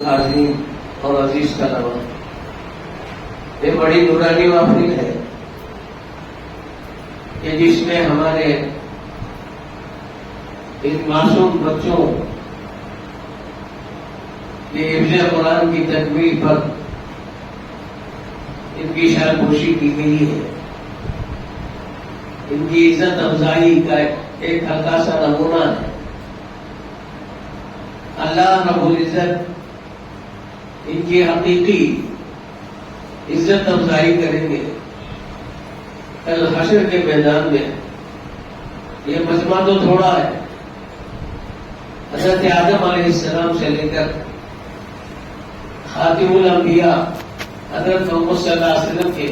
عظیم اور عزیز کا نام یہ بڑی نورانی محفل ہے کہ جس میں ہمارے ان معصوم بچوں کی حفظ قرآن کی تکمیل پر ان کی شان پوشی کی گئی ہے. ان کی عزت افزائی کا ایک ہلکا سا نمونہ ہے. اللہ رب العزت ان کی حقیقی عزت افزائی کریں گے کل حشر کے میدان میں. یہ مجمع تو تھوڑا ہے. حضرت آدم علیہ السلام سے لے کر خاتم الانبیاء حضرت محمد صلی اللہ علیہ وسلم کے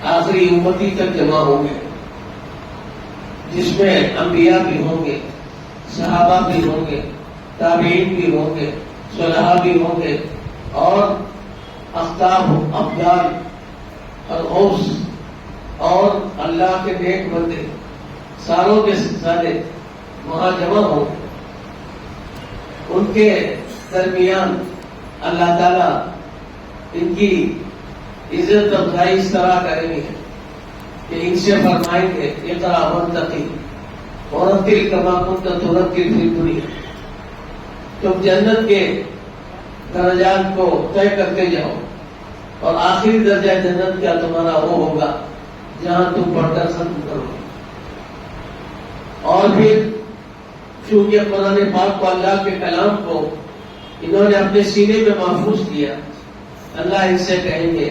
آخری امتی تک جمع ہوں گے، جس میں انبیاء بھی ہوں گے، صحابہ بھی ہوں گے، تابعین بھی ہوں گے، صلحاء بھی ہوں گے، اور اقطاب، ابدال اور غوث اور اللہ کے نیک بندے ساروں کے سارے وہاں جمع ہوں گے. ان کے درمیان اللہ تعالیٰ ان کی عزت افزائی اس طرح کریں گے کہ ان سے فرمائیں گے اقرأ وارتقی ورتل کما کنت ترتل فی الدنیا. تم جنت کے درجات کو طے کرتے جاؤ اور آخری درجہ جنت کا تمہارا وہ ہوگا جہاں تم پڑھ کر ختم کرو. اور پھر چونکہ قرآن پاک کو اللہ کے کلام کو انہوں نے اپنے سینے میں محفوظ کیا، اللہ ان سے کہیں گے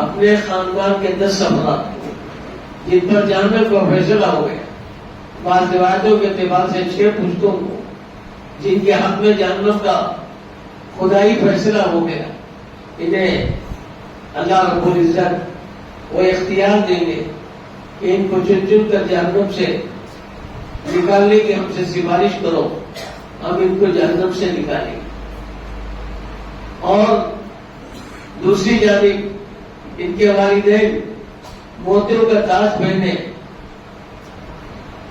اپنے خاندان کے 10 افراد جن پر جاننے کو فیصلہ ہو گیا، بعض روایتوں کے اعتبار سے 6 پشتوں کو جن کے حق میں جاننے کا خدائی فیصلہ ہو گیا، انہیں اللہ رب العزت وہ اختیار دیں گے کہ ان کو چن چن کر جہنم سے نکالنے کی ہم سے سفارش کرو، ہم ان کو جہنم سے نکالیں. اور دوسری جانب ان کے والدین موتیوں کا تاج پہنے،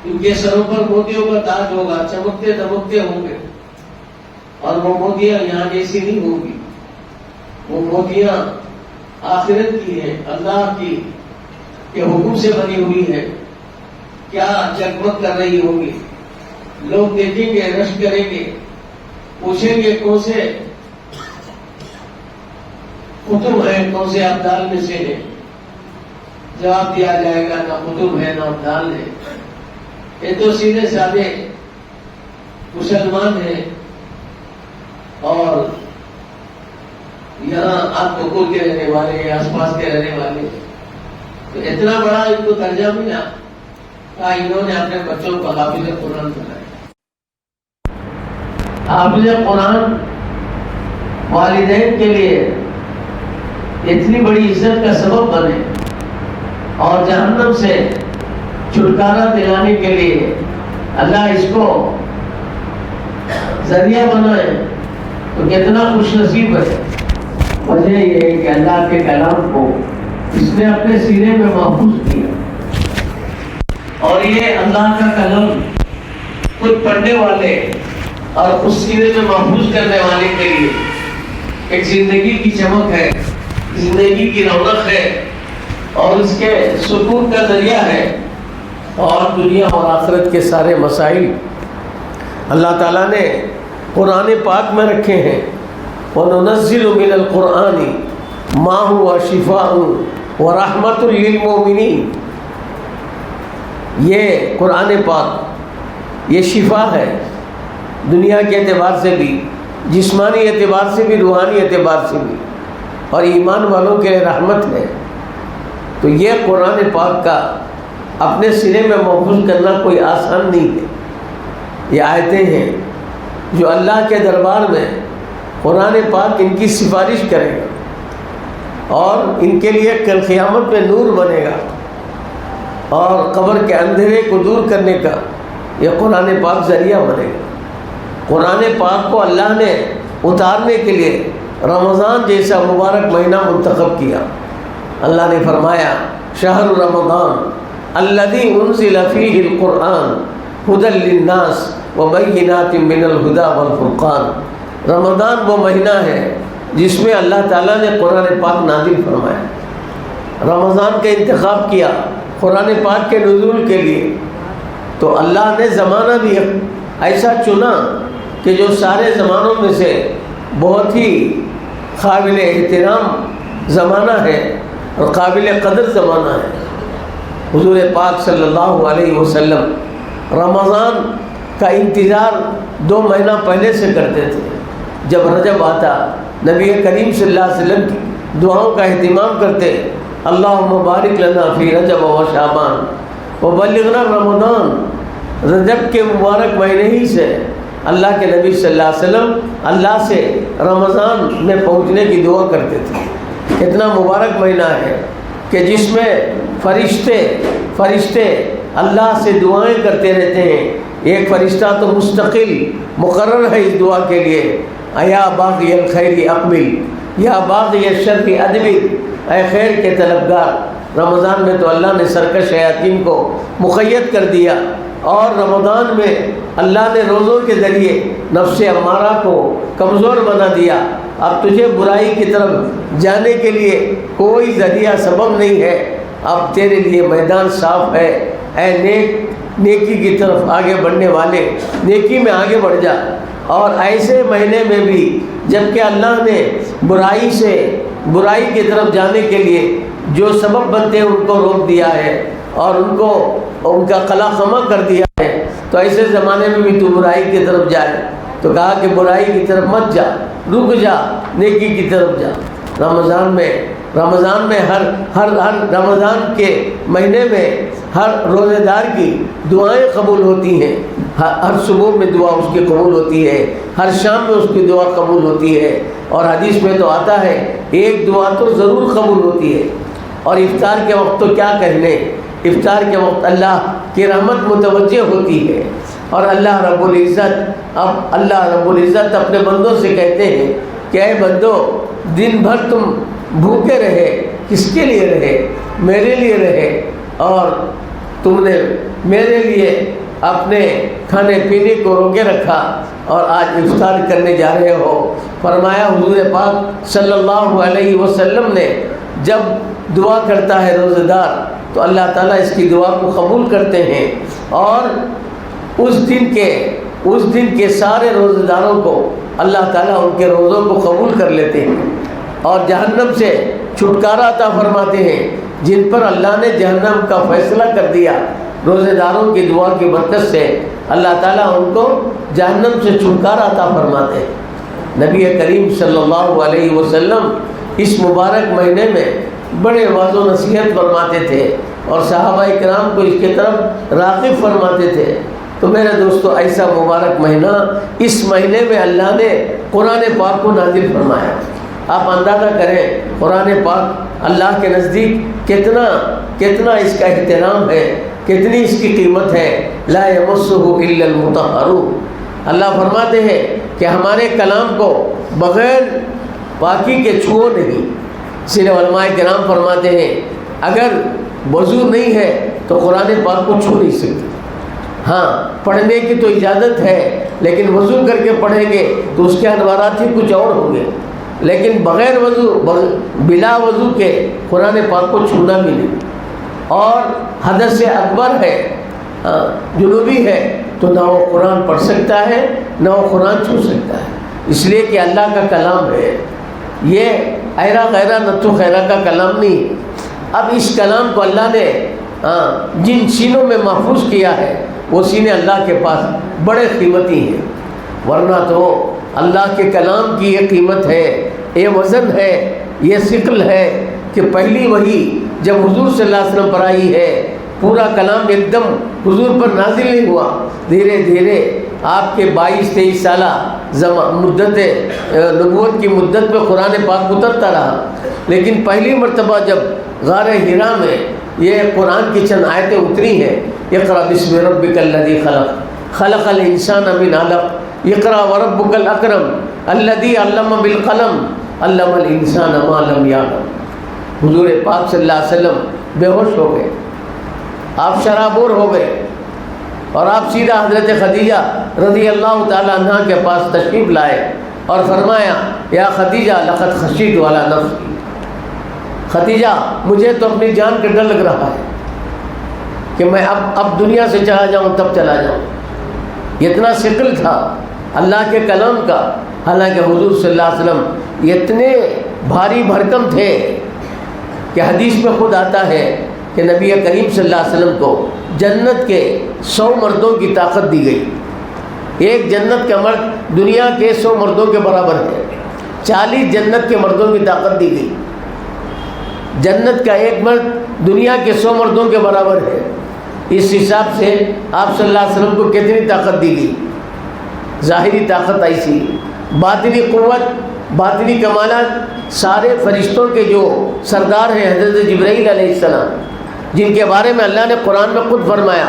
ان کے سروں پر موتیوں کا تاج ہوگا، چمکتے دمکتے ہوں گے، اور وہ موتیاں یہاں جیسی نہیں ہوں گی. وہ موتیاں آخرت کی ہیں، اللہ کی کے حکم سے بنی ہوئی ہے. کیا جگمگ کر رہی ہوگی. لوگ دیکھیں گے، رش کریں گے، پوچھیں گے کون سے قطب ہے، کون سے ابدال میں سے ہے. جواب دیا جائے گا نہ قطب ہے نہ ابدال ہے، یہ تو سیدھے سادے مسلمان ہیں اور یہاں آپ بکول کے رہنے والے، آس پاس کے رہنے والے. تو اتنا بڑا ان کو درجہ ملا کہ انہوں نے اپنے بچوں کو حافظ قرآن بنایا. حافظ قرآن والدین کے لیے اتنی بڑی عزت کا سبب بنے اور جہنم سے چھٹکارا دلانے کے لیے اللہ اس کو ذریعہ بنائے تو کتنا خوش نصیب ہے. وجہ یہ ہے کہ اللہ کے کلام کو اس نے اپنے سینے میں محفوظ کیا، اور یہ اللہ کا کلام خود پڑھنے والے اور اس سینے میں محفوظ کرنے والے کے لیے ایک زندگی کی چمک ہے، زندگی کی رونق ہے، اور اس کے سکون کا ذریعہ ہے. اور دنیا اور آخرت کے سارے مسائل اللہ تعالیٰ نے قرآن پاک میں رکھے ہیں. وَنُنَزِّلُ مِنَ الْقُرْآنِ مَا هُوَ شِفَاءٌ وَرَحْمَةٌ لِّلْمُؤْمِنِينَ. یہ قرآن پاک یہ شفا ہے دنیا کے اعتبار سے بھی، جسمانی اعتبار سے بھی، روحانی اعتبار سے بھی، اور ایمان والوں کے لیے رحمت ہے. تو یہ قرآن پاک کا اپنے سینے میں محفوظ کرنا کوئی آسان نہیں ہے. یہ آیتیں ہیں جو اللہ کے دربار میں قرآن پاک ان کی سفارش کرے گا اور ان کے لیے کل قیامت میں نور بنے گا، اور قبر کے اندھیرے کو دور کرنے کا یہ قرآن پاک ذریعہ بنے گا. قرآن پاک کو اللہ نے اتارنے کے لیے رمضان جیسا مبارک مہینہ منتخب کیا. اللہ نے فرمایا شہر رمضان الذی انزل فیہ القرآن ھدی للناس وبینات من الھدی والفرقان. رمضان وہ مہینہ ہے جس میں اللہ تعالیٰ نے قرآن پاک نازل فرمایا، رمضان کا انتخاب کیا قرآن پاک کے نزول کے لیے، تو اللہ نے زمانہ بھی ایسا چنا کہ جو سارے زمانوں میں سے بہت ہی قابل احترام زمانہ ہے اور قابل قدر زمانہ ہے۔ حضور پاک صلی اللہ علیہ وسلم رمضان کا انتظار 2 مہینہ پہلے سے کرتے تھے۔ جب رجب آتا نبی کریم صلی اللہ علیہ وسلم کی دعاؤں کا اہتمام کرتے، اللہم بارک لنا فی رجب و شعبان وبلغنا رمضان۔ رجب کے مبارک مہینے ہی سے اللہ کے نبی صلی اللہ علیہ وسلم اللہ سے رمضان میں پہنچنے کی دعا کرتے تھے۔ کتنا مبارک مہینہ ہے کہ جس میں فرشتے اللہ سے دعائیں کرتے رہتے ہیں۔ ایک فرشتہ تو مستقل مقرر ہے اس دعا کے لیے، یا باغی الخیر اقبل یا باغی الشر ادبر، اے خیر کے طلبگار۔ رمضان میں تو اللہ نے سرکش شیاطین کو مقید کر دیا، اور رمضان میں اللہ نے روزوں کے ذریعے نفس امارہ کو کمزور بنا دیا۔ اب تجھے برائی کی طرف جانے کے لیے کوئی ذریعہ سبب نہیں ہے، اب تیرے لیے میدان صاف ہے۔ اے نیکی کی طرف آگے بڑھنے والے، نیکی میں آگے بڑھ جا۔ اور ایسے مہینے میں بھی جب کہ اللہ نے برائی کی طرف جانے کے لیے جو سبب بنتے ہیں ان کو روک دیا ہے اور ان کا قلا خمہ کر دیا ہے، تو ایسے زمانے میں بھی تو برائی کی طرف جائے، تو کہا کہ برائی کی طرف مت جا، رک جا، نیکی کی طرف جا۔ رمضان میں ہر رمضان کے مہینے میں ہر روزے دار کی دعائیں قبول ہوتی ہیں۔ ہر صبح میں دعا اس کی قبول ہوتی ہے، ہر شام میں اس کی دعا قبول ہوتی ہے، اور حدیث میں تو آتا ہے ایک دعا تو ضرور قبول ہوتی ہے۔ اور افطار کے وقت تو کیا کہنے، افطار کے وقت اللہ کی رحمت متوجہ ہوتی ہے، اور اللہ رب العزت اپنے بندوں سے کہتے ہیں کہ اے بندو، دن بھر تم بھوکے رہے، کس کے لیے رہے؟ میرے لیے رہے، اور تم نے میرے لیے اپنے کھانے پینے کو روکے رکھا، اور آج افطار کرنے جا رہے ہو۔ فرمایا حضور پاک صلی اللہ علیہ وسلم نے جب دعا کرتا ہے روزہ دار تو اللہ تعالیٰ اس کی دعا کو قبول کرتے ہیں، اور اس دن کے سارے روزہ داروں کو اللہ تعالیٰ ان کے روزوں کو قبول کر لیتے ہیں، اور جہنم سے چھٹکارا عطا فرماتے ہیں۔ جن پر اللہ نے جہنم کا فیصلہ کر دیا، روزے داروں کی دعا کی برکت سے اللہ تعالیٰ ان کو جہنم سے چھٹکارا عطا فرماتے ہیں۔ نبی کریم صلی اللہ علیہ وسلم اس مبارک مہینے میں بڑے واضح و نصیحت فرماتے تھے، اور صحابہ کرام کو اس کی طرف راغب فرماتے تھے۔ تو میرے دوستو، ایسا مبارک مہینہ، اس مہینے میں اللہ نے قرآن پاک کو نازل فرمایا۔ آپ اندازہ کریں قرآن پاک اللہ کے نزدیک کتنا اس کا احترام ہے، کتنی اس کی قیمت ہے۔ لا یمسہ الا المطہرون، اللہ فرماتے ہیں کہ ہمارے کلام کو بغیر پاکی کے چھو نہیں۔ اس لیے علماء کرام فرماتے ہیں اگر وضو نہیں ہے تو قرآن پاک کو چھو نہیں سکتے۔ ہاں، پڑھنے کی تو اجازت ہے، لیکن وضو کر کے پڑھیں گے تو اس کے انوارات ہی کچھ اور ہوں گے، لیکن بغیر وضو، بلا وضو کے قرآن پاک کو چھونا بھی نہیں۔ اور حدث اکبر ہے، جنوبی ہے، تو نہ وہ قرآن پڑھ سکتا ہے نہ وہ قرآن چھو سکتا ہے، اس لیے کہ اللہ کا کلام ہے۔ یہ ایرا غیرہ نتو خیرہ کا کلام نہیں۔ اب اس کلام کو اللہ نے جن سینوں میں محفوظ کیا ہے، وہ سینے اللہ کے پاس بڑے قیمتی ہیں، ورنہ تو اللہ کے کلام کی یہ قیمت ہے، یہ وزن ہے، یہ ثقل ہے کہ پہلی وحی جب حضور صلی اللہ علیہ وسلم پر آئی ہے، پورا کلام ایک دم حضور پر نازل نہیں ہوا، دھیرے دھیرے آپ کے 22-23 سالہ مدت نبوت کی مدت میں قرآن پاک اترتا رہا، لیکن پہلی مرتبہ جب غار حرا میں یہ قرآن کی چند آیتیں اتری ہیں، اقرأ بسم ربک الذی خلق، خلق الانسان من علق، اقرأ وربک الاکرم الذی علم بالقلم، علم الانسان ما لم یعلم۔ حضور پاک صلی اللہ علیہ وسلم بے ہوش ہو گئے، آپ شرابور ہو گئے، اور آپ سیدھا حضرت خدیجہ رضی اللہ تعالی عنہ کے پاس تشریف لائے، اور فرمایا یا خدیجہ لقد خشیت علی نفسی، خدیجہ مجھے تو اپنی جان کا ڈر لگ رہا ہے کہ میں اب دنیا سے چلا جاؤں تب چلا جاؤں. اتنا ثقل تھا اللہ کے کلام کا. حالانکہ حضور صلی اللہ علیہ وسلم اتنے بھاری بھرکم تھے کہ حدیث میں خود آتا ہے کہ نبی کریم صلی اللہ علیہ وسلم کو جنت کے 100 مردوں کی طاقت دی گئی. ایک جنت کا مرد دنیا کے 100 مردوں کے برابر ہے. 40 جنت کے مردوں کی طاقت دی گئی. جنت کا ایک مرد دنیا کے 100 مردوں کے برابر ہے. اس حساب سے آپ صلی اللہ علیہ وسلم کو کتنی طاقت دی گئی؟ ظاہری طاقت ایسی، باطنی قوت، باطنی کمالات سارے فرشتوں کے جو سردار ہیں حضرت جبرائیل علیہ السلام، جن کے بارے میں اللہ نے قرآن میں خود فرمایا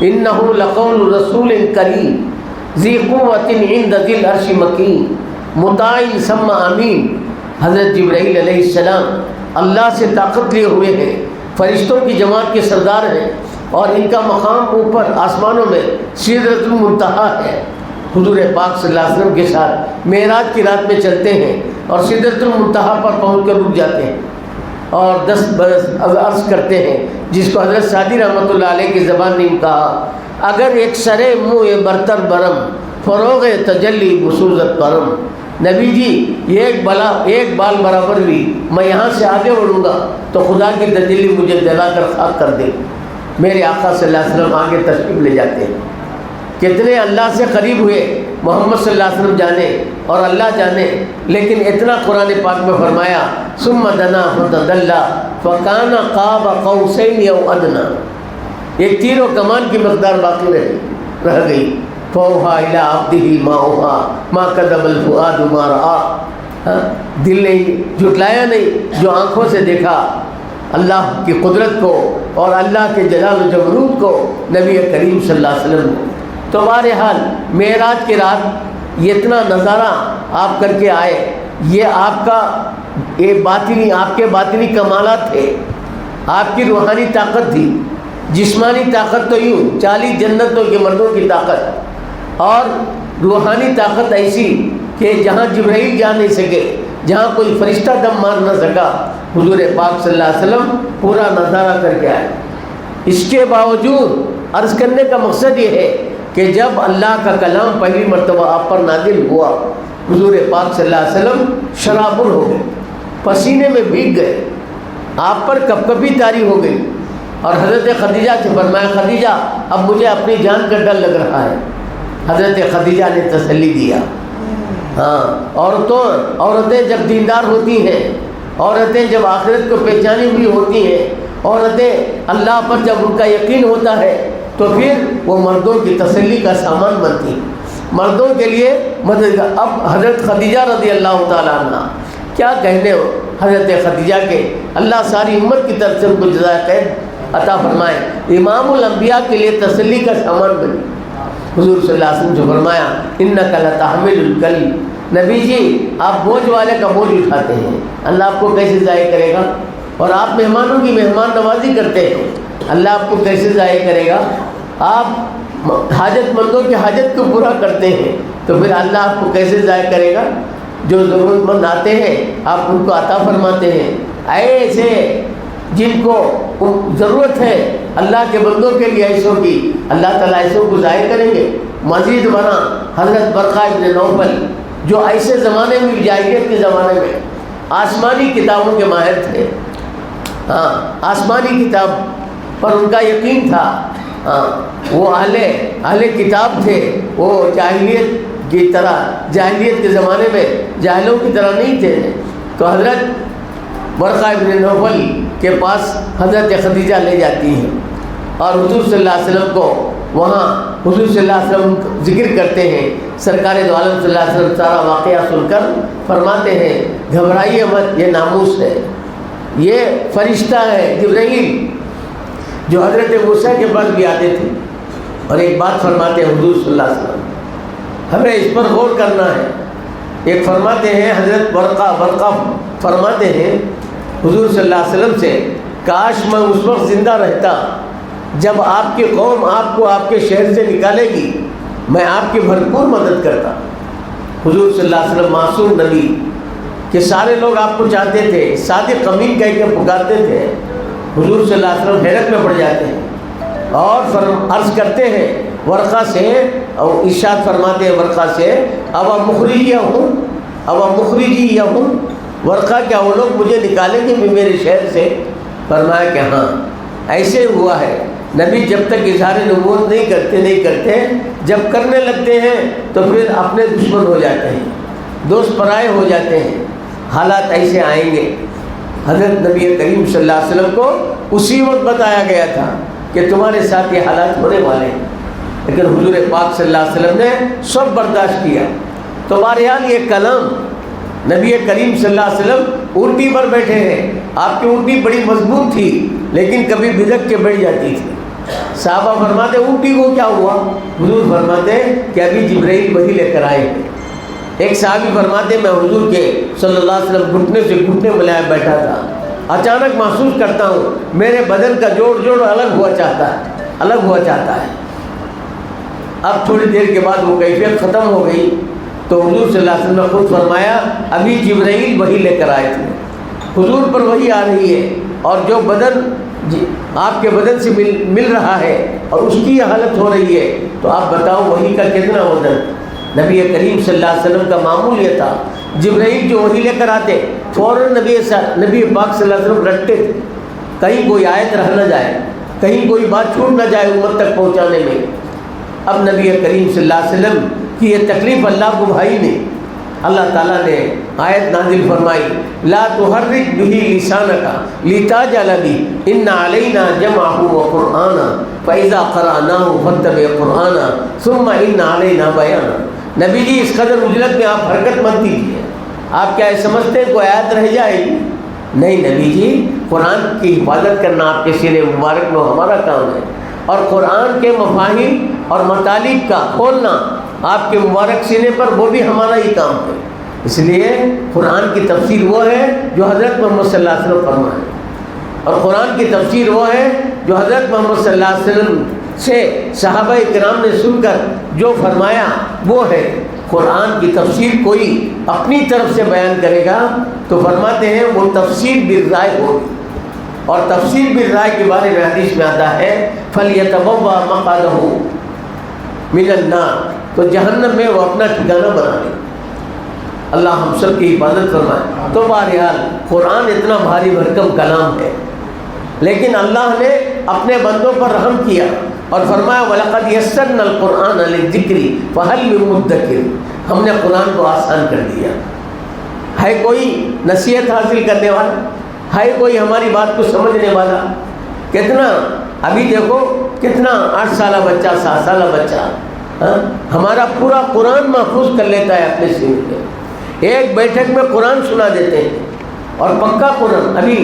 انہ لقول رسول کریم ذی قوت عند ذی العرش مکین مطاع ثم امین. حضرت جبرائیل علیہ السلام اللہ سے طاقت لیے ہوئے ہیں، فرشتوں کی جماعت کے سردار ہیں، اور ان کا مقام اوپر آسمانوں میں سدرۃ المنتہا ہے. حضور پاک صلی اللہ علیہ وسلم کے ساتھ معراج کی رات میں چلتے ہیں اور سدرۃ المنتہا پر پہنچ کر رک جاتے ہیں اور 10 برس عرض کرتے ہیں، جس کو حضرت سعدی رحمۃ اللہ علیہ کی زبان نے کہا اگر ایک سرے منہ برتر برم فروغ تجلی بسوزت کرم. نبی جی ایک بال برابر بھی میں یہاں سے آگے بڑھوں گا تو خدا کی تجلی مجھے جلا کر خاک کر دے. میرے آقا صلی اللہ علیہ وسلم آگے تشریف لے جاتے ہیں. کتنے اللہ سے قریب ہوئے محمد صلی اللہ علیہ وسلم جانے اور اللہ جانے. لیکن اتنا قرآن پاک میں فرمایا ثم دنا فتدلی فکان قاب قوسین او ادنی. ایک تیر و کمان کی مقدار باقی رہ گئی. فوحا الی عبدہ ما اوحا ما کذب الفؤاد ما رأى. دل نے جھٹلایا نہیں جو آنکھوں سے دیکھا اللہ کی قدرت کو اور اللہ کے جلال و جبروت کو نبی کریم صلی اللہ علیہ وسلم نے. تو بہرحال معراج کی رات یہ اتنا نظارہ آپ کر کے آئے. یہ آپ کا آپ کے باطنی کمالات تھے، آپ کی روحانی طاقت تھی. جسمانی طاقت تو یوں 40 جنتوں کے مردوں کی طاقت، اور روحانی طاقت ایسی کہ جہاں جبرائیل جا نہیں سکے، جہاں کوئی فرشتہ دم مار نہ سکا، حضور پاک صلی اللہ علیہ وسلم پورا نظارہ کر کے آئے. اس کے باوجود عرض کرنے کا مقصد یہ ہے کہ جب اللہ کا کلام پہلی مرتبہ آپ پر نازل ہوا، حضور پاک صلی اللہ علیہ وسلم شرابر ہو گئے، پسینے میں بھیگ گئے، آپ پر کپکپی طاری ہو گئی. اور حضرت خدیجہ سے فرمایا خدیجہ اب مجھے اپنی جان کا ڈر لگ رہا ہے. حضرت خدیجہ نے تسلی دیا. عورتیں جب دیندار ہوتی ہیں، عورتیں جب آخرت کو پہچانی ہوئی ہوتی ہیں، عورتیں اللہ پر جب ان کا یقین ہوتا ہے تو پھر وہ مردوں کی تسلی کا سامان بنتی ہیں، مردوں کے لیے مدد. اب حضرت خدیجہ رضی اللہ تعالیٰ عنہ کیا کہنے ہو حضرت خدیجہ کے، اللہ ساری امت کی طرف سے ان کو جزائے خیر عطا فرمائے. امام الانبیاء کے لیے تسلی کا سامان بنی. حضور صلی اللہ علیہ وسلم سے فرمایا انک لتحمل الکل. نبی جی آپ بوجھ والے کا بوجھ اٹھاتے ہیں، اللہ آپ کو کیسے ضائع کرے گا؟ اور آپ مہمانوں کی مہمان نوازی کرتے ہیں، اللہ آپ کو کیسے ضائع کرے گا؟ آپ حاجت مندوں کی حاجت کو پورا کرتے ہیں تو پھر اللہ آپ کو کیسے ضائع کرے گا؟ جو ضرورت مند آتے ہیں آپ ان کو عطا فرماتے ہیں. ایسے جن کو ضرورت ہے اللہ کے بندوں کے لیے ایسوں کی، اللہ تعالیٰ ایسوں کو ضائع کریں گے. مزید بنا حضرت برقہ ابن نوفل جو ایسے زمانے میں جاہلیت کے زمانے میں آسمانی کتابوں کے ماہر تھے، آسمانی کتاب پر ان کا یقین تھا. وہ اہل کتاب تھے، وہ جاہلیت کی طرح، جاہلیت کے زمانے میں جاہلوں کی طرح نہیں تھے. تو حضرت برقہ ابن نوفل کے پاس حضرت خدیجہ لے جاتی ہیں اور حضور صلی اللہ علیہ وسلم کو وہاں حضور صلی اللہ علیہ وسلم ذکر کرتے ہیں. سرکار دو عالم صلی اللہ علیہ وسلم سارا واقعہ سن کر فرماتے ہیں گھبرائیے مت، یہ ناموس ہے، یہ فرشتہ ہے جبرائیل جو حضرت موسیٰ کے پاس بھی آتے تھے. اور ایک بات فرماتے ہیں حضور صلی اللہ علیہ وسلم، ہمیں اس پر غور کرنا ہے. ایک فرماتے ہیں حضرت برقہ فرماتے ہیں حضور صلی اللہ علیہ وسلم سے کاش میں اس وقت زندہ رہتا جب آپ کی قوم آپ کو آپ کے شہر سے نکالے گی، میں آپ کی بھرپور مدد کرتا. حضور صلی اللہ علیہ وسلم معصوم نبی کہ سارے لوگ آپ کو چاہتے تھے، صادق امین کہہ کے پکارتے تھے، حضور صلی اللہ علیہ وسلم حیرت میں پڑ جاتے ہیں اور عرض کرتے ہیں ورقہ سے، اور ارشاد فرماتے ہیں ورقہ سے، اب مخرجی ہوں ورقہ، کیا وہ لوگ مجھے نکالیں گے بھی میرے شہر سے؟ فرمایا کہ ہاں ایسے ہوا ہے، نبی جب تک اظہار نبوت نہیں کرتے، جب کرنے لگتے ہیں تو پھر اپنے دشمن ہو جاتے ہیں، دوست پرائے ہو جاتے ہیں، حالات ایسے آئیں گے۔ حضرت نبی کریم صلی اللہ علیہ وسلم کو اسی وقت بتایا گیا تھا کہ تمہارے ساتھ یہ حالات ہونے والے ہیں، لیکن حضور پاک صلی اللہ علیہ وسلم نے سب برداشت کیا۔ تو بہرحال یہ کلام نبی کریم صلی اللہ علیہ وسلم اونٹی پر بیٹھے ہیں، آپ کی اونٹی بڑی مضبوط تھی لیکن کبھی بھدک کے بیٹھ جاتی تھی۔ صحابہ فرماتے اونٹی کو کیا ہوا؟ حضور فرماتے کہ ابھی جبرائیل وحی لے کر آئے۔ ایک صحابی فرماتے میں حضور کے صلی اللہ علیہ وسلم گھٹنے سے گھٹنے ملائے بیٹھا تھا، اچانک محسوس کرتا ہوں میرے بدن کا جوڑ الگ ہوا چاہتا ہے۔ اب تھوڑی دیر کے بعد وہ کیفیت ختم ہو گئی تو حضور صلی اللہ علیہ وسلم نے خود فرمایا ابھی جبرائیل وحی لے کر آئے تھے۔ حضور پر وحی آ رہی ہے اور جو بدن آپ کے بدن سے مل رہا ہے اور اس کی حالت ہو رہی ہے، تو آپ بتاؤ وحی کا کتنا وزن؟ نبی کریم صلی اللہ علیہ وسلم کا معمول یہ تھا، جبرائیل جو وحی لے کر آتے فوراً نبی پاک صلی اللہ علیہ وسلم رٹتے تھے، کہیں کوئی آیت رہ نہ جائے، کہیں کوئی بات چھوٹ نہ جائے امت تک پہنچانے میں۔ اب نبی کریم صلی اللہ علیہ وسلم کی یہ تکلیف اللہ کو بھائی نے، اللہ تعالیٰ نے آیت نازل فرمائی لا تحرک به لسانک لتعجل به ان علینا جمعہ وقرآنا فاذا قرأناه فاتبع قرآنا ثم ان علینا بیانا۔ نبی جی اس قدر اجلت میں آپ حرکت مت دیجیے، آپ کیا سمجھتے ہیں کوئی آیت رہ جائے گی؟ نہیں نبی جی، قرآن کی حفاظت کرنا آپ کے سینے مبارک میں ہمارا کام ہے، اور قرآن کے مفاہیم اور مطالب کا کھولنا آپ کے مبارک سینے پر وہ بھی ہمارا ہی کام ہے۔ اس لیے قرآن کی تفسیر وہ ہے جو حضرت محمد صلی اللہ علیہ وسلم فرمائے، اور قرآن کی تفسیر وہ ہے جو حضرت محمد صلی اللہ علیہ وسلم سے صحابہ کرام نے سن کر جو فرمایا وہ ہے۔ قرآن کی تفسیر کوئی اپنی طرف سے بیان کرے گا تو فرماتے ہیں وہ تفسیر بالرائے ہوگی، اور تفسیر بالرائے کے بارے میں حدیث میں آتا ہے فَلْيَتَبَوَّأْ مَقْعَدَهُ مِنَ النَّارِ، تو جہنم میں وہ اپنا ٹھکانہ بنا لے۔ اللہ ہم سب کی حفاظت فرمائے۔ تو بہرحال قرآن اتنا بھاری بھرکم کلام ہے، لیکن اللہ نے اپنے بندوں پر رحم کیا اور فرمایا وَلَقَدْ يَسَّرْنَا الْقُرْآنَ لِلذِّكْرِ فَهَلْ مِن مُدَّكِرٍ، ہم نے قرآن کو آسان کر دیا۔ ہے کوئی نصیحت حاصل کرنے والا؟ ہے کوئی ہماری بات کو سمجھنے والا؟ کتنا ابھی دیکھو کتنا 8 سالہ بچہ 7 سالہ بچہ ہمارا پورا قرآن محفوظ کر لیتا ہے اپنے سینے پہ، ایک بیٹھک میں قرآن سنا دیتے ہیں، اور پکا قرآن ابھی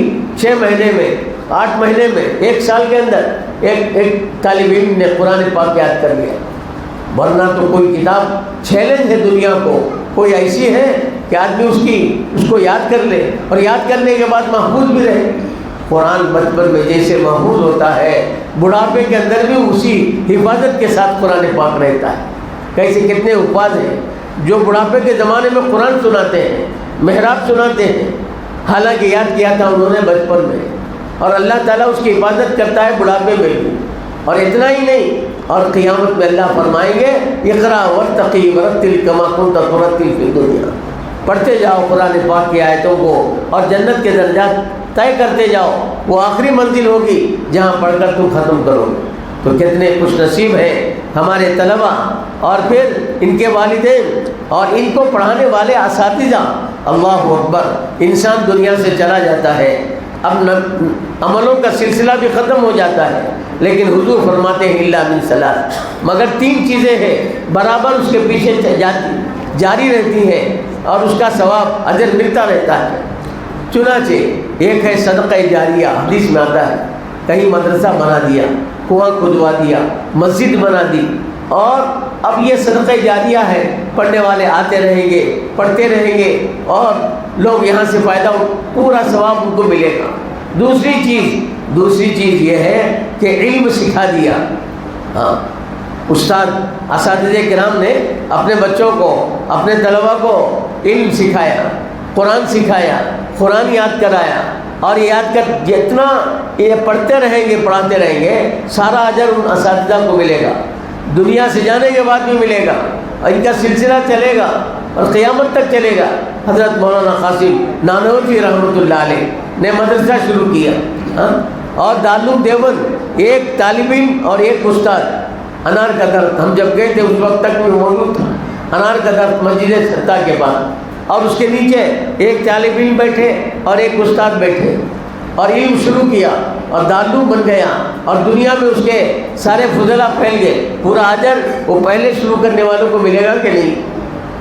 6 مہینے میں 8 مہینے میں 1 سال کے اندر ایک طالب علم نے قرآن پاک یاد کر لیا۔ ورنہ تو کوئی کتاب چیلنج ہے دنیا کو، کوئی ایسی ہے کہ آدمی اس کو یاد کر لے اور یاد کرنے کے بعد محفوظ بھی رہے۔ قرآن بچپن میں جیسے محفوظ ہوتا ہے، بڑھاپے کے اندر بھی اسی حفاظت کے ساتھ قرآن پاک رہتا ہے۔ کیسے کتنے حفاظ ہیں جو بڑھاپے کے زمانے میں قرآن سناتے ہیں، محراب سناتے ہیں، حالانکہ یاد کیا تھا انہوں نے بچپن میں، اور اللہ تعالیٰ اس کی حفاظت کرتا ہے بڑھاپے میں بھی۔ اور اتنا ہی نہیں، اور قیامت میں اللہ فرمائیں گے اقرا ورتقی ورتل کما کنت ترتل فی الدنیا، پڑھتے جاؤ قرآن پاک کی آیتوں کو اور جنت کے درجات طے کرتے جاؤ، وہ آخری منزل ہوگی جہاں پڑھ کر تم ختم کرو گے۔ تو کتنے خوش نصیب ہیں ہمارے طلباء اور پھر ان کے والدین اور ان کو پڑھانے والے اساتذہ۔ اللہ اکبر، انسان دنیا سے چلا جاتا ہے، اب عملوں کا سلسلہ بھی ختم ہو جاتا ہے، لیکن حضور فرماتے ہیں الا من ثلاث، مگر 3 چیزیں ہیں برابر اس کے پیچھے جاری رہتی ہیں اور اس کا ثواب اجر ملتا رہتا ہے۔ چنانچہ ایک ہے صدقہ جاریہ، حدیث میں آتا ہے کہیں مدرسہ بنا دیا، کنواں کھدوا دیا، مسجد بنا دی، اور اب یہ صدقہ جاریہ ہے، پڑھنے والے آتے رہیں گے، پڑھتے رہیں گے اور لوگ یہاں سے فائدہ، پورا ثواب ان کو ملے گا۔ دوسری چیز یہ ہے کہ علم سکھا دیا، ہاں استاد اساتذہ کرام نے اپنے بچوں کو، اپنے طلباء کو علم سکھایا، قرآن سکھایا، قرآن یاد کرایا، اور یاد کر جتنا یہ پڑھتے رہیں گے، پڑھاتے رہیں گے، سارا اجر ان اساتذہ کو ملے گا، دنیا سے جانے کے بعد بھی ملے گا، اور ان کا سلسلہ چلے گا اور قیامت تک چلے گا۔ حضرت مولانا قاسم نانوتوی رحمۃ اللہ علیہ نے مدرسہ شروع کیا، اور دارالعلوم دیوبند ایک طالب علم اور ایک استاد، انار کا درخت، ہم جب گئے تھے اس وقت تک بھی موجود تھا، انار کا درخت مسجد سطح کے پاس، اور اس کے نیچے ایک طالب علم بیٹھے اور ایک استاد بیٹھے، اور علم شروع کیا اور دارالعلوم بن گیا، اور دنیا میں اس کے سارے فضلہ پھیل گئے۔ پورا اجر وہ پہلے شروع کرنے والوں کو ملے گا کہ نہیں؟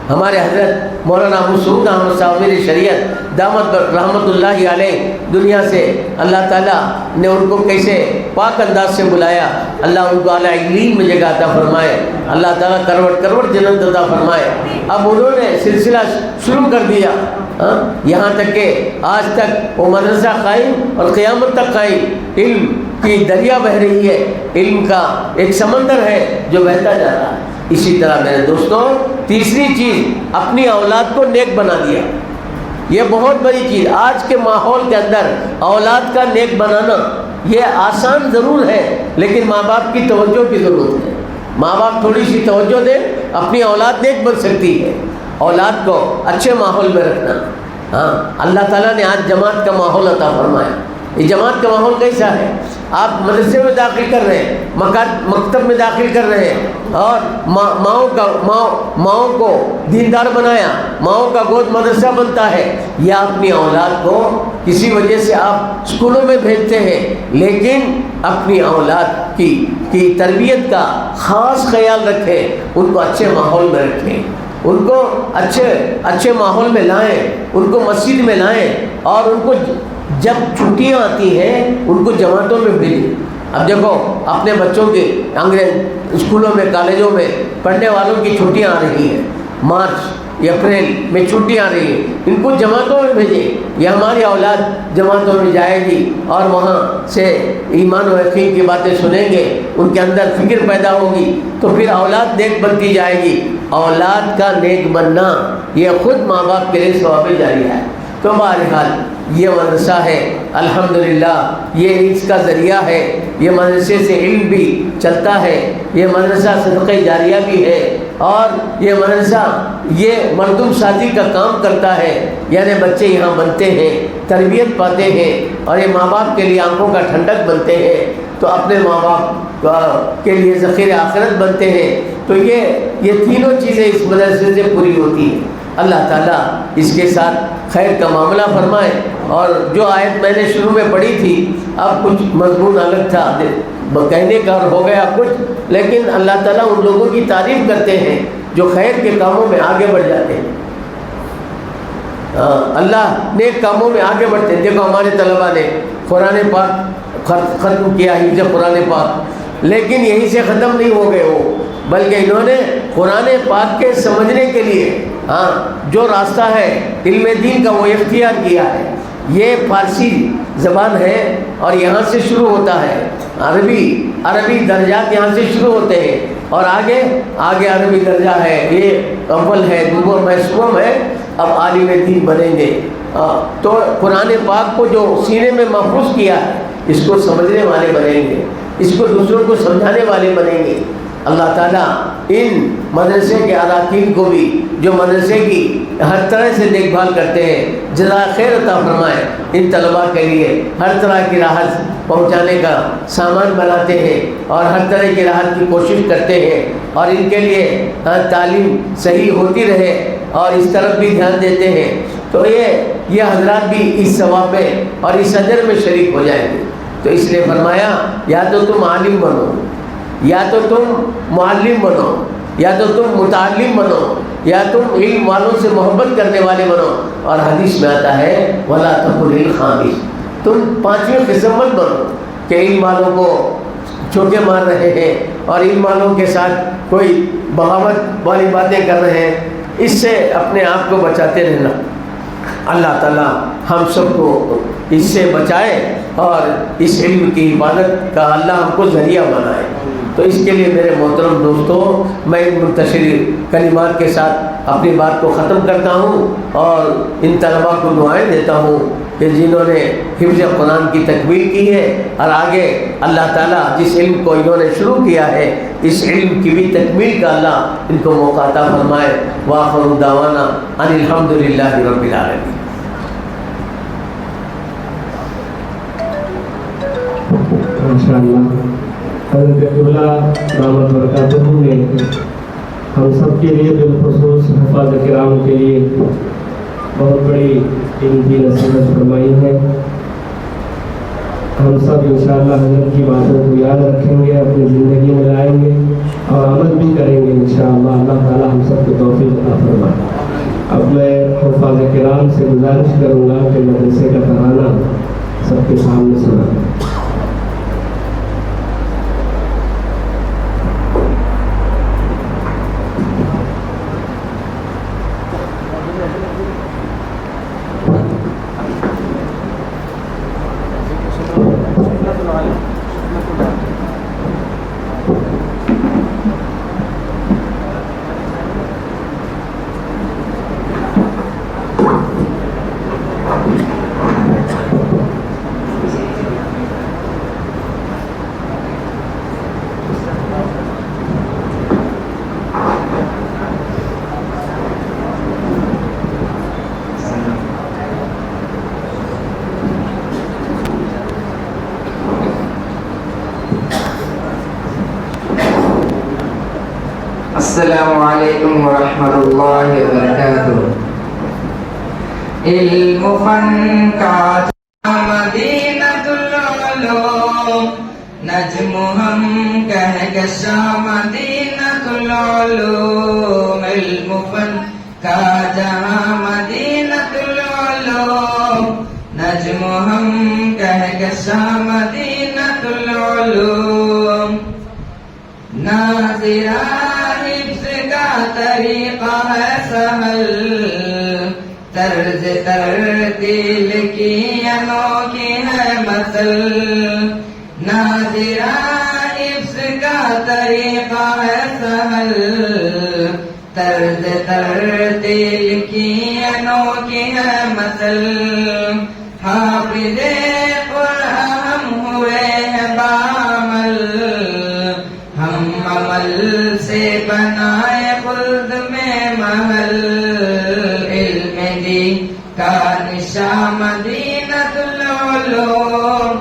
ہمارے حضرت مولانا ابو سعود احمد صاحب میری شریعت دامت رحمۃ اللہ علیہ دنیا سے اللہ تعالیٰ نے ان کو کیسے پاک انداز سے بلایا، اللہ ان کو اعلیٰ علم میں جگہ عطا فرمائے، اللہ تعالیٰ کروڑ کروڑ جنت عطا فرمائے۔ اب انہوں نے سلسلہ شروع کر دیا، یہاں تک کہ آج تک وہ مدرسہ قائم اور قیامت تک قائم، علم کی دریا بہہ رہی ہے، علم کا ایک سمندر ہے جو بہتا جا رہا ہے۔ اسی طرح میرے دوستوں، تیسری چیز، اپنی اولاد کو نیک بنا دیا۔ یہ بہت بڑی چیز، آج کے ماحول کے اندر اولاد کا نیک بنانا یہ آسان ضرور ہے، لیکن ماں باپ کی توجہ کی ضرورت ہے۔ ماں باپ تھوڑی سی توجہ دیں، اپنی اولاد نیک بن سکتی ہے۔ اولاد کو اچھے ماحول میں رکھنا، اللہ تعالیٰ نے آج جماعت کا ماحول عطا فرمایا۔ یہ جماعت کا ماحول کیسا ہے؟ آپ مدرسے میں داخل کر رہے ہیں، مکتب میں داخل کر رہے ہیں، اور ماؤں کو دیندار بنایا، ماؤں کا گود مدرسہ بنتا ہے، یا اپنی اولاد کو کسی وجہ سے آپ اسکولوں میں بھیجتے ہیں، لیکن اپنی اولاد کی تربیت کا خاص خیال رکھیں، ان کو اچھے ماحول میں رکھیں، ان کو اچھے ماحول میں لائیں، ان کو مسجد میں لائیں، اور ان کو جب چھٹیاں آتی ہیں ان کو جماعتوں میں بھیجیں۔ اب دیکھو اپنے بچوں کے انگریز اسکولوں میں، کالجوں میں پڑھنے والوں کی چھٹیاں آ رہی ہیں، مارچ یا اپریل میں چھٹیاں آ رہی ہیں، ان کو جماعتوں میں بھیجیں۔ یہ ہماری اولاد جماعتوں میں جائے گی اور وہاں سے ایمان و یقین کی باتیں سنیں گے، ان کے اندر فکر پیدا ہوگی، تو پھر اولاد نیک بنتی جائے گی۔ اولاد کا نیک بننا یہ خود ماں باپ کے لیے ثواب جاریہ ہے۔ تو بہرحال یہ مدرسہ ہے، الحمدللہ یہ رزق کا ذریعہ ہے، یہ مدرسے سے علم بھی چلتا ہے، یہ مدرسہ صدقہ جاریہ بھی ہے، اور یہ مدرسہ یہ مردم سازی کا کام کرتا ہے، یعنی بچے یہاں بنتے ہیں، تربیت پاتے ہیں، اور یہ ماں باپ کے لیے آنکھوں کا ٹھنڈک بنتے ہیں، تو اپنے ماں باپ کے لیے ذخیر آخرت بنتے ہیں۔ تو یہ تینوں چیزیں اس مدرسے سے پوری ہوتی ہیں۔ اللہ تعالیٰ اس کے ساتھ خیر کا معاملہ فرمائے۔ اور جو آیت میں نے شروع میں پڑھی تھی، اب کچھ مضمون الگ تھا کہنے کا اور ہو گیا کچھ، لیکن اللہ تعالیٰ ان لوگوں کی تعریف کرتے ہیں جو خیر کے کاموں میں آگے بڑھ جاتے ہیں، اللہ نیک کاموں میں آگے بڑھتے ہیں۔ دیکھو ہمارے طلباء نے قرآن پاک ختم کیا، حفظ قرآن پاک، لیکن یہیں سے ختم نہیں ہو گئے وہ، بلکہ انہوں نے قرآن پاک کے سمجھنے کے لیے جو راستہ ہے علم دین کا وہ اختیار کیا ہے۔ یہ فارسی زبان ہے اور یہاں سے شروع ہوتا ہے، عربی درجات یہاں سے شروع ہوتے ہیں، اور آگے عربی درجہ ہے، یہ اول ہے، دوم ہے، سوم ہے، اب عالم دین بنیں گے۔ تو قرآن پاک کو جو سینے میں محفوظ کیا ہے، اس کو سمجھنے والے بنیں گے، اس کو دوسروں کو سمجھانے والے بنیں گے۔ اللہ تعالیٰ ان مدرسے کے اراکین کو بھی، جو مدرسے کی ہر طرح سے دیکھ بھال کرتے ہیں، جزائے خیر عطا فرمائے۔ ان طلباء کے لیے ہر طرح کی راحت پہنچانے کا سامان بناتے ہیں، اور ہر طرح کی راحت کی کوشش کرتے ہیں، اور ان کے لیے تعلیم صحیح ہوتی رہے، اور اس طرف بھی دھیان دیتے ہیں، تو یہ حضرات بھی اس ثواب میں اور اس اجر میں شریک ہو جائیں گے۔ تو اس لیے فرمایا، یا تو تم عالم بنو، یا تو تم معلم بنو، یا تو تم متعلم بنو، یا تم علم والوں سے محبت کرنے والے بنو۔ اور حدیث میں آتا ہے وَلَا تَكُنِ الْخَامِسِ، تم پانچویں قسم مت بنو کہ علم والوں کو چوکے مار رہے ہیں اور علم والوں کے ساتھ کوئی بغاوت والی باتیں کر رہے ہیں۔ اس سے اپنے آپ کو بچاتے رہنا۔ اللہ تعالیٰ ہم سب کو اس سے بچائے اور اس علم کی حفاظت کا اللہ ہم کو ذریعہ بنائے۔ تو اس کے لیے میرے محترم دوستوں، میں ان منتشر کلمات کے ساتھ اپنی بات کو ختم کرتا ہوں اور ان طلباء کو دعائیں دیتا ہوں کہ جنہوں نے حفظ قرآن کی تکمیل کی ہے اور آگے اللہ تعالیٰ جس علم کو انہوں نے شروع کیا ہے اس علم کی بھی تکمیل کا اللہ ان کو موقع عطا فرمائے۔ وآخر دعوانا ان الحمد للہ رب العالمین۔ ماشاءاللہ حضرت اللہ دامت برکاتہ نے ہم سب کے لیے بالخصوص حفاظ کرام کے لیے بہت بڑی قیمتی نصیحت فرمائی ہے۔ ہم سب انشاءاللہ حضرت کی باتوں کو یاد رکھیں گے، اپنی زندگی میں لائیں گے اور عمل بھی کریں گے انشاءاللہ۔ اللہ تعالی ہم سب کو توفیق عطا فرمائے۔ اب میں حفاظ کرام سے گزارش کروں گا کہ مدرسے کا ترانہ سب کے سامنے سنائیں۔ السلام علیکم ورحمۃ اللہ وبرکاتہ۔ علم فن کا مدینۃ العلوم، نجم ہم کہکشاں مدینۃ العلوم۔ علم فن کا جہاں مدینۃ العلوم، نجم ہم کہکشاں مدینۃ العلوم۔ ناظرہ طریقہ ہے سہل، طرز ترتیل کی انوکھی ہے مثل۔ ناظرہ حفظ کا طریقہ ہے سہل، طرز ترتیل کی انوکھی ہے مثل۔ حافظ قرآن ہوئے ہیں بعمل، ہم عمل سے بنائے خلد میں محل۔ علم دین کا نشاں مدینۃ العلوم،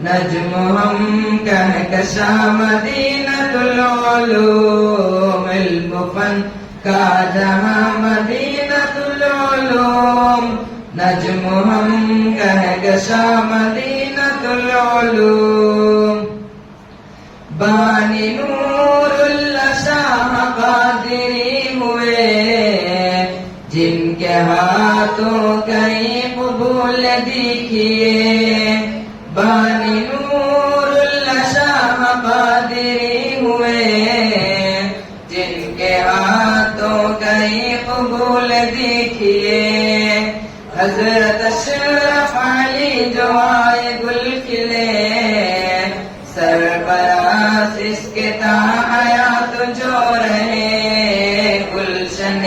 نجم ہم کہکشاں مدینۃ العلوم۔ علم فن کا جہاں مدینۃ العلوم، نجم ہم کہکشاں مدینۃ العلوم۔ بانی نور اللہ شاہ قادری ہوئے، جن کے ہاتھوں کئی قبول دیکھیے۔ بانی نور اللہ شاہ قادری ہوئے، جن کے ہاتھوں کئی قبول دیکھیے۔ حضرت اشرف علی جو آئے گل کھلے، سربراہ اس کے تا حیات جو رہے۔ گلشن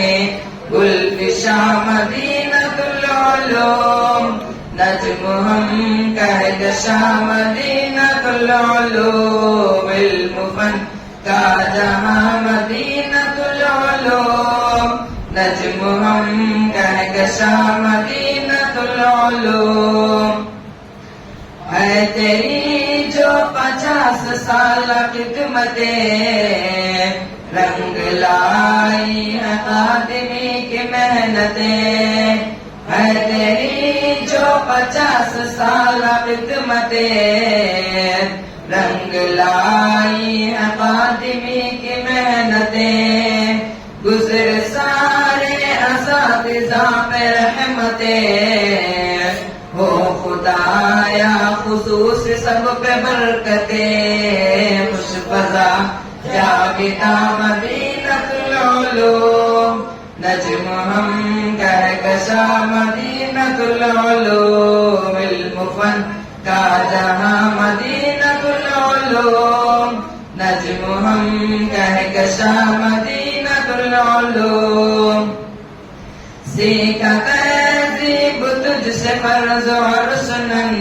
گلفشاں مدینۃ العلوم، نجم ہم کہکشاں مدینۃ العلوم۔ علم فن کا جہاں مدینۃ العلوم، نجم ہم کہکشاں مدینۃ العلوم۔ ہے تیری جو 50 سال خدمتیں، رنگ لائی ہے خادمی کی محنتیں۔ ہے تیری جو 50 سال خدمتیں، رنگ لائی ہے خادمی کی محنتیں۔ گزر سارے اساتذہ پہ رحمتیں، ہو خدایا خصوص سب پہ برکتیں۔ خوش فضا جاویدہ مدینۃ العلوم، نجم ہم کہکشاں مدینۃ العلوم۔ علم فن کا جہاں مدینۃ العلوم، نجم نجم ہم کہکشاں مدینۃ العلوم سیکھا تہذیب تجھ سے فرض اور سنن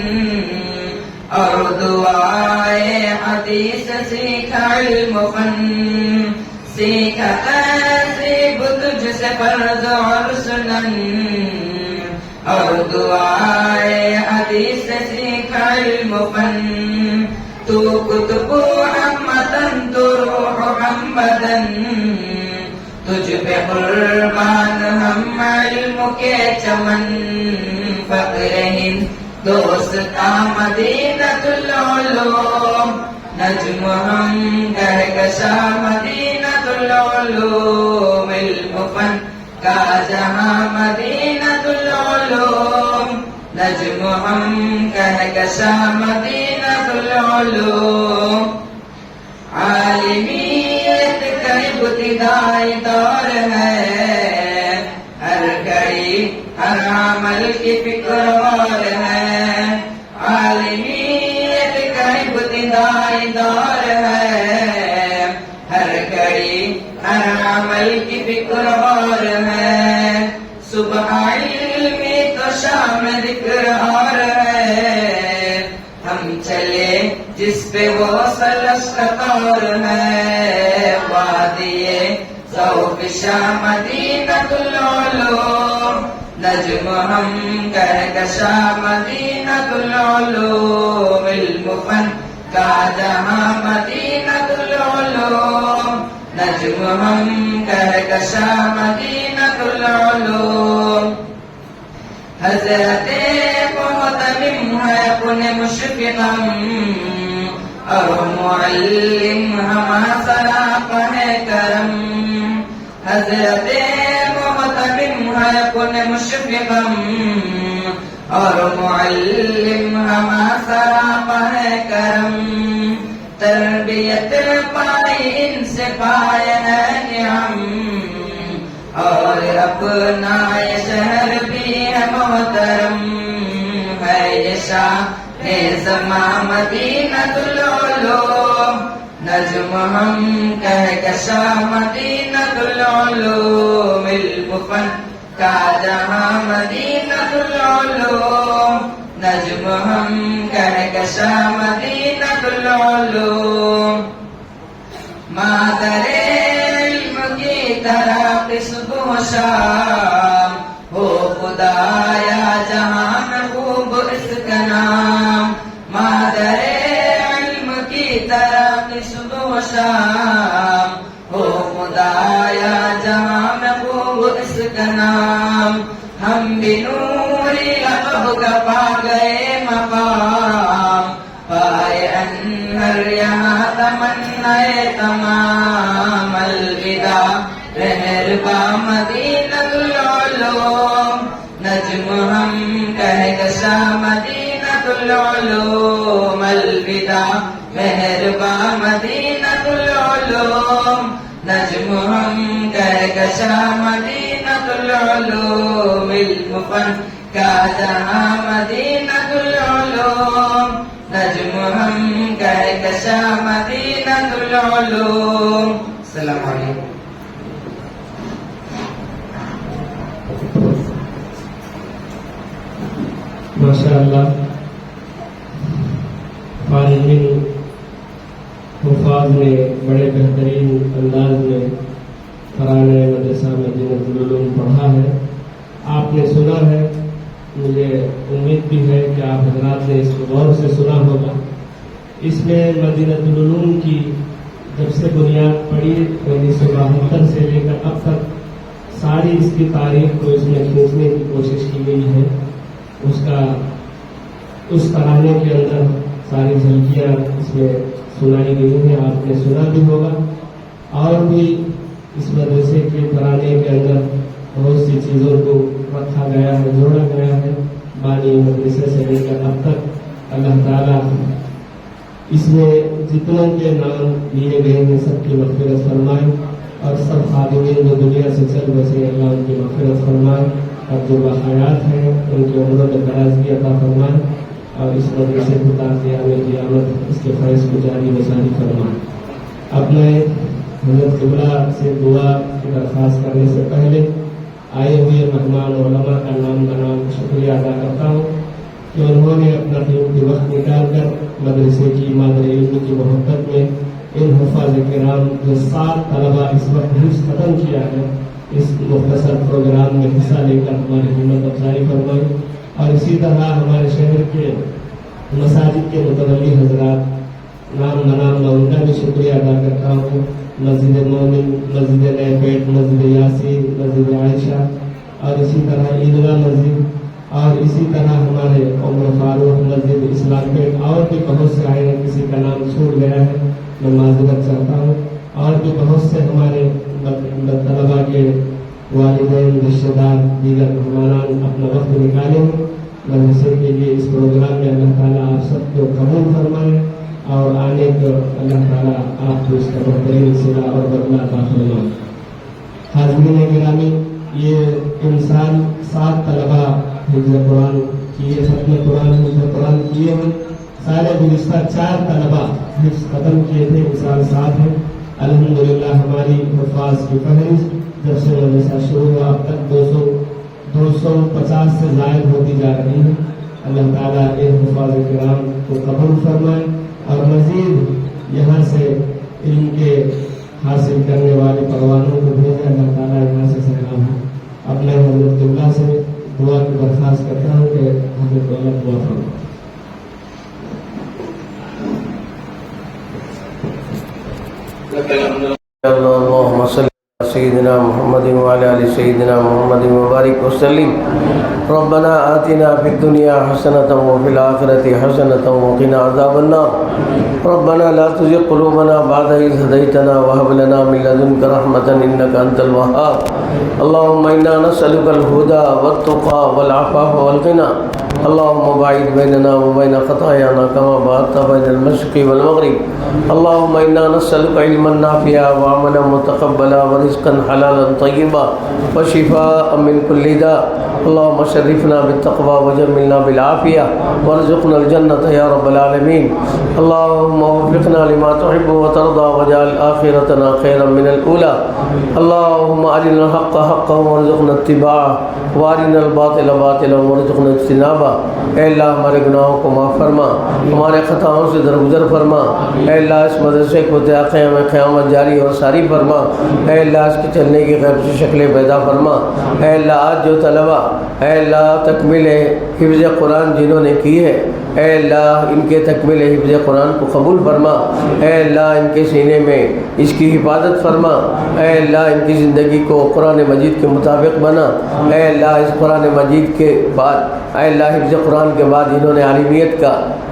اور دعائے حدیث سیکھا علم و فن سیکھا تہذیب تجھ سے فرض اور سنن اور دعائے حدیث سیکھا علم و فن تو کتب محمدن تو روح محمدن تجھ پہ قربان ہم علم کے چمن فقر ہند دوستا مدینۃ العلوم نجم ہم کہکشاں مدینۃ العلوم علم فن کا جہاں مدینۃ العلوم نجم ہم کہکشاں مدینۃ العلوم عالمیت کا ابتدائی دور ہے ہر گھڑی ہر عمل کی فکر اور ہے عالمیت کا ابتدائی دور ہے ہر گھڑی ہر عمل کی فکر اور ہے صبح علم تو شام ذکر اور ہے ہم چلے جس پہ وہ سلسطور ہے وادیے ذوق شاہ مدینۃ العلوم نجم ہم کہکشاں مدینۃ العلوم علم فن کا جہاں مدینۃ العلوم نجم ہم کہکشاں مدینۃ العلوم حضرت محتمم ہے اپنے مشفقم اور معلم ہمارا سراپ ہے کرم حضرت محتمم ہے اپنے مشفقم اور معلم ہمارا سراپ ہے کرم تربیت پائی ان سے پائے ہے نعم اور اپنا یہ شہر بھی ہے محترم ہے یہ شاہ زماں مدینۃ العلوم نجم ہم کہکشاں مدینۃ العلوم علم فن کا جہاں مدینۃ العلوم نجم ہم کہکشاں مدینۃ العلوم مادر علم کی طرح صبح و شام ہو خدایا جہاں میں خوب اس کا نام مادر علم کی طرح صبح و شام ہو خدایا جہاں میں خوب اس کا نام ہم بھی نوری لقب کا پا گئے مقام پائے انہر یہاں تمنائے تمام الوداع رہربا مدینۃ العلوم نجم ہم کہکشاں مدینۃ العلوم الوداع رہربا مدینۃ العلوم نجم ہم کہکشاں مدینۃ العلوم علم فن کا جہاں مدینۃ العلوم نجم ہم کہکشاں مدینۃ العلوم السلام علیکم ماشاءاللہ فارغین حفاظ نے بڑے بہترین انداز میں ترانہ مدرسہ مدینۃ العلوم پڑھا ہے آپ نے سنا ہے مجھے امید بھی ہے کہ آپ حضرات نے اس کو غور سے سنا ہوگا اس میں مدینۃ العلوم کی جب سے بنیاد پڑی 1972 سے لے کر اب تک ساری اس کی تاریخ کو اس میں کھینچنے کی کوشش کی گئی ہے اس ترانے کے اندر ساری جھلکیاں اس میں سنائی گئی ہیں آپ نے سنا بھی ہوگا اور بھی اس مدرسے کے ترانے کے اندر بہت سی چیزوں کو رکھا گیا ہے جوڑا گیا ہے بانی مدرسے سے لے کر اب تک اللہ تعالیٰ اس میں جتنوں کے نام لیے گئے ہیں سب کی مغفرت فرمائے اور سب خادمین جو دنیا سے چل بسے اللہ ان کی مغفرت فرمائے اور جو باحیات ہیں ان کی عمروں میں درازگی عطا فرمائے اور اس مدرسے کو تا قیام قیامت اس کے فیض کو جاری و ساری فرمائے اب میں حضرت قبلہ سے دعا کی درخواست کرنے سے پہلے آئے ہوئے مہمان علماء کا نام بنام شکریہ ادا کرتا ہوں کہ انہوں نے اپنا قیمتی وقت نکال کر مدرسے کی مادر علم کی محبت میں ان حفاظ کرام جو 7 طلبہ اس وقت حفظ ختم کیا ہے اس مختصر پروگرام میں حصہ لے کر ہماری ہمت افزائی فرمائی، اور اسی طرح ہمارے شہر کے مساجد کے متولی حضرات نام بنام میں ان کا بھی شکریہ ادا کرتا ہوں، مسجد مومن، مسجد نئے پیٹ، مسجد یاسین، مسجد عائشہ، اور اسی طرح عیدگاہ مسجد، اور اسی طرح ہمارے عمر فاروق مسجد اسلام پیٹ، اور بھی بہت سے آئے ہیں، کسی کا نام چھوٹ گیا ہے میں معذرت چاہتا ہوں، اور بھی بہت سے ہمارے طلبا کے والدین، رشتہ دار، دیگر مہمانان اپنا وقت نکالے ہیں مدرسے کے لیے اس پروگرام میں۔ اللہ تعالیٰ آپ سب کو قبول فرمائے اور آنے کو اللہ تعالیٰ آپ کو اس کا بہترین صلہ اور بدلہ عطا فرمائے۔ حاضرین گرامی، یہ انسان 7 طلبا حفظ قرآن کیے، ختم قرآن حفظ قرآن کیے ہیں، سارے گزشتہ 4 طلبا حفظ ختم کیے تھے، انسان 7 ہیں۔ الحمدللہ ہماری حفاظ کی فہرست جب سے مدرسہ شروع ہوا اب تک 250 سے زائد ہوتی جا رہی ہے۔ اللہ تعالیٰ ان حفاظ کرام کو قبول فرمائے اور مزید یہاں سے علم کے حاصل کرنے والے پروانوں کو بھیجے، اللہ تعالیٰ یہاں سے سلام ہے۔ اب میں حضرت قبلہ سے دعا کی درخواست کرتا ہوں کہ حضرت اللہ دعا فرمائے۔ اللهم صل على سيدنا محمد وعلى آل سيدنا محمد وبارك وسلم. ربنا آتنا في الدنيا حسنة وفي الآخرة حسنة وقنا عذاب النار. ربنا لا تزغ قلوبنا بعد إذ هديتنا وهب لنا من لدنك رحمة إنك أنت الوهاب. اللهم إنا نسألك الهدى والتقى والعفاف والغنى. اللهم باعد بيننا وبين خطايانا كما باعدت بين المشرق والمغرب. اللهم إنا نسألك علما نافعا وعملا متقبلا ورزقا حلالا طيبا وشفاء من كل داء. اللهم شرفنا بالتقوى وجملنا بالعافية وارزقنا الجنة يا رب العالمين. اللهم وفقنا لما تحب وترضى واجعل آخرتنا خيرا من الأولى. اللهم أرنا الحق حقا وارزقنا اتباعه وارنا الباطل باطلا وارزقنا اجتنابه. اے اللہ ہمارے گناہوں کو معاف فرما، ہمارے خطاؤں سے درگزر فرما. اے اللہ اس مدرسے کو قیامت قیامت جاری اور ساری فرما. اے اللہ اس کے چلنے کی غیب سے شکلیں پیدا فرما. اے اللہ آج جو طلبہ اے اللہ تکمیل حفظ قرآن جنہوں نے کی ہے، اے اللہ ان کے تکمیل حفظ قرآن کو قبول فرما. اے اللہ ان کے سینے میں اس کی حفاظت فرما. اے اللہ ان کی زندگی کو قرآن مجید کے مطابق بنا. اے اللہ اس قرآن مجید کے بعد اے اللہ حفظ قرآن کے بعد انہوں نے عالمیت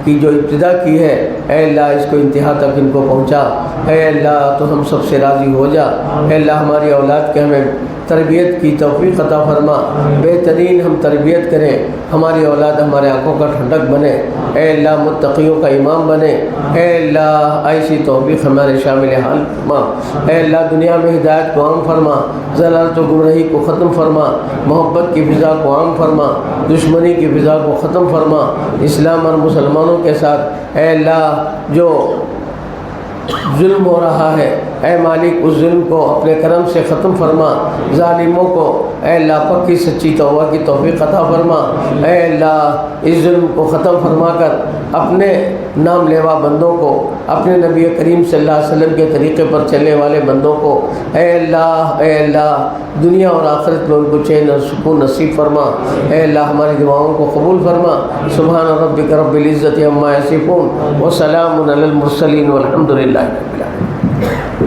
کی جو ابتدا کی ہے، اے اللہ اس کو انتہا تک ان کو پہنچا. اے اللہ تو ہم سب سے راضی ہو جا. اے اللہ ہماری اولاد کے ہمیں تربیت کی توفیق عطا فرما. بہترین ہم تربیت کریں، ہماری اولاد ہمارے آنکھوں کا ٹھنڈک بنے. اے اللہ متقیوں کا امام بنے. اے اللہ ایسی توفیق ہمارے شامل حال فرما. اے اللہ دنیا میں ہدایت کو عام فرما، ضلالت و گمراہی کو ختم فرما، محبت کی فضا کو عام فرما، دشمنی کی فضا کو ختم فرما. اسلام اور مسلمانوں کے ساتھ اے اللہ جو ظلم ہو رہا ہے، اے مالک اس ظلم کو اپنے کرم سے ختم فرما. ظالموں کو اے اللہ پکی سچی توبہ کی توفیق عطا فرما. اے اللہ اس ظلم کو ختم فرما کر اپنے نام لیوا بندوں کو، اپنے نبی کریم صلی اللہ علیہ وسلم کے طریقے پر چلنے والے بندوں کو اے اللہ دنیا اور آخرت میں ان کو چین اور سکون نصیب فرما. اے اللہ ہماری دعاؤں کو قبول فرما. سبحان ربک رب العزت عما یصفون وسلام علی المرسلین والحمد للہ رب العالمین.